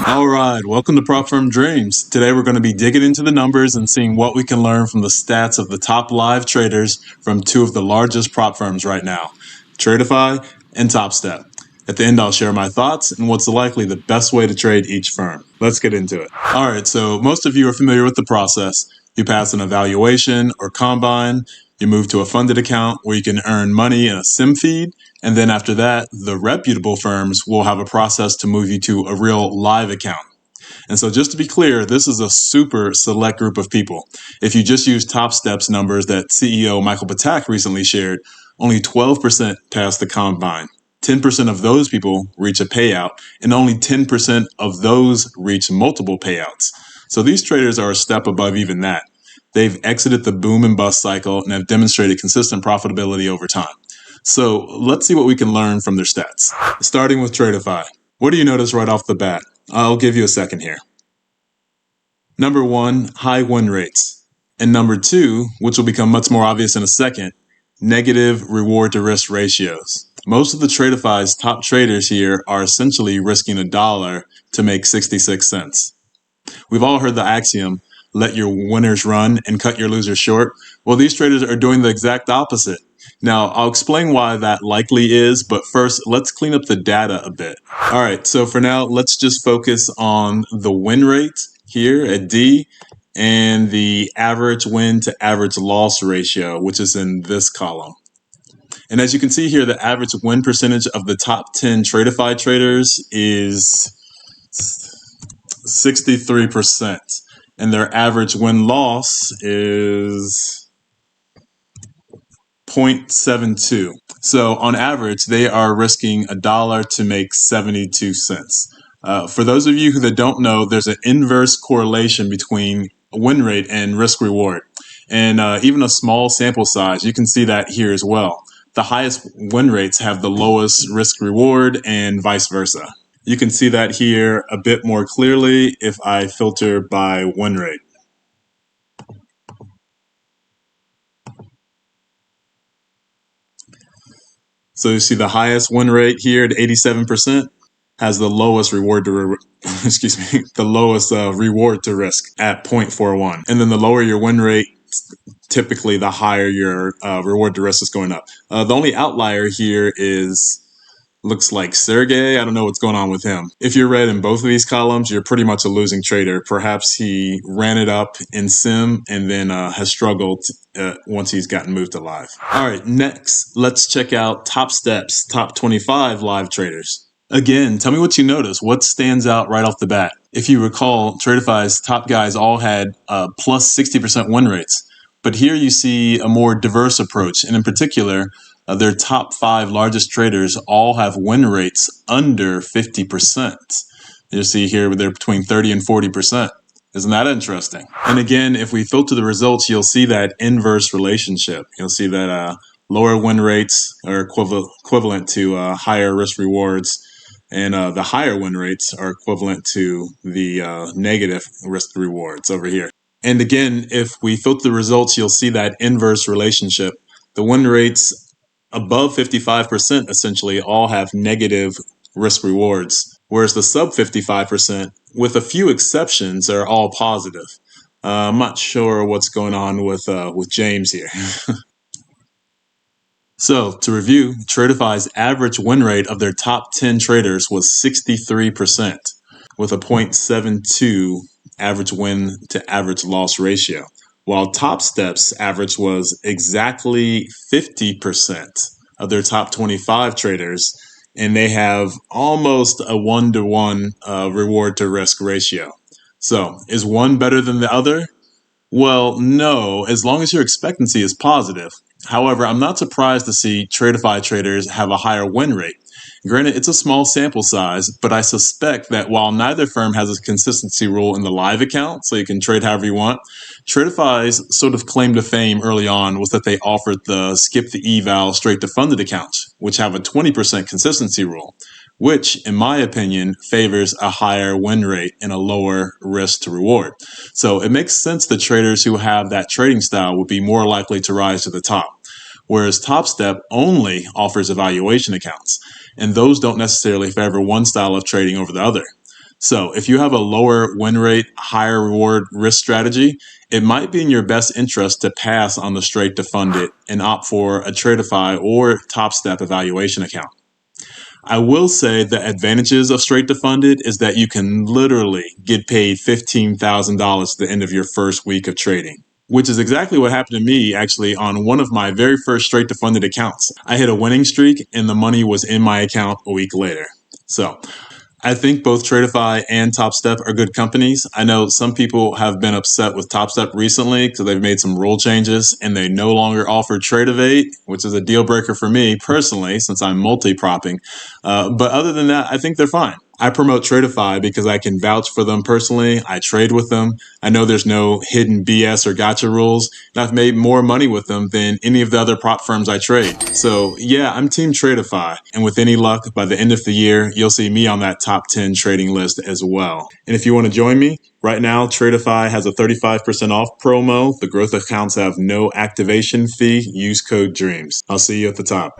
All right, welcome to Prop Firm Dreams. Today we're going to be digging into the numbers and seeing what we can learn from the stats of the top live traders from two of the largest prop firms right now, Tradeify and Topstep. At the end, I'll share my thoughts and what's likely the best way to trade each firm. Let's get into it. All right, so most of you are familiar with the process. You pass an evaluation or combine, you move to a funded account where you can earn money in a sim feed, and then after that, the reputable firms will have a process to move you to a real live account. And so just to be clear, this is a super select group of people. If you just use Topstep's numbers that CEO Michael Patak recently shared, only 12% pass the combine. 10% of those people reach a payout, and only 10% of those reach multiple payouts. So these traders are a step above even that. They've exited the boom and bust cycle and have demonstrated consistent profitability over time. So let's see what we can learn from their stats. Starting with Tradeify. What do you notice right off the bat? I'll give you a second here. Number one, high win rates. And number two, which will become much more obvious in a second, negative reward to risk ratios. Most of the Tradeify's top traders here are essentially risking $1 to make 66 cents. We've all heard the axiom, let your winners run and cut your losers short. Well, these traders are doing the exact opposite. Now, I'll explain why that likely is, but first, let's clean up the data a bit. All right, so for now, let's just focus on the win rate here at D and the average win to average loss ratio, which is in this column. And as you can see here, the average win percentage of the top 10 Tradeify traders is 63%. And their average win-loss is 0.72. So on average, they are risking $1 to make 72 cents. For those of you that don't know, there's an inverse correlation between win rate and risk reward. And even a small sample size, you can see that here as well. The highest win rates have the lowest risk reward and vice versa. You can see that here a bit more clearly if I filter by win rate. So you see the highest win rate here at 87% has the lowest reward to the lowest reward to risk at 0.41. And then the lower your win rate, typically the higher your reward to risk is going up. The only outlier here looks like Sergey. I don't know what's going on with him. If you're red in both of these columns, you're pretty much a losing trader. Perhaps he ran it up in sim and then has struggled once he's gotten moved to live. All right, next, let's check out Topstep's top 25 live traders. Again, tell me what you notice. What stands out right off the bat? If you recall, Tradeify's top guys all had plus 60% win rates. But here you see a more diverse approach. And in particular, their top 5 largest traders all have win rates under 50%. You see here they're between 30 and 40%. Isn't that interesting? And again, if we filter the results, you'll see that inverse relationship. You'll see that lower win rates are equivalent to higher risk rewards, and the higher win rates are equivalent to the negative risk rewards over here. And again, if we filter the results, you'll see that inverse relationship. The win rates above 55% essentially all have negative risk rewards, whereas the sub 55%, with a few exceptions, are all positive. I'm not sure what's going on with James here. So to review, Tradeify's average win rate of their top 10 traders was 63%, with a 0.72 average win to average loss ratio, while Topstep's average was exactly 50% of their top 25 traders, and they have almost a 1-to-1 reward to risk ratio. So is one better than the other? Well, no, as long as your expectancy is positive. However, I'm not surprised to see Tradeify traders have a higher win rate. Granted, it's a small sample size, but I suspect that while neither firm has a consistency rule in the live account, so you can trade however you want, Tradeify's sort of claim to fame early on was that they offered the skip the eval straight to funded accounts, which have a 20% consistency rule, which, in my opinion, favors a higher win rate and a lower risk to reward. So it makes sense that traders who have that trading style would be more likely to rise to the top. Whereas Topstep only offers evaluation accounts, and those don't necessarily favor one style of trading over the other. So if you have a lower win rate, higher reward risk strategy, it might be in your best interest to pass on the straight to fund it and opt for a Tradeify or Topstep evaluation account. I will say the advantages of straight to funded is that you can literally get paid $15,000 at the end of your first week of trading, which is exactly what happened to me actually on one of my very first straight to funded accounts. I hit a winning streak and the money was in my account a week later. So I think both Tradeify and Topstep are good companies. I know some people have been upset with Topstep recently because they've made some rule changes and they no longer offer Trade Evade, which is a deal breaker for me personally since I'm multi-propping. But other than that, I think they're fine. I promote Tradeify because I can vouch for them personally. I trade with them. I know there's no hidden BS or gotcha rules. And I've made more money with them than any of the other prop firms I trade. So yeah, I'm team Tradeify. And with any luck, by the end of the year, you'll see me on that top 10 trading list as well. And if you want to join me, right now, Tradeify has a 35% off promo. The growth accounts have no activation fee. Use code DREAMS. I'll see you at the top.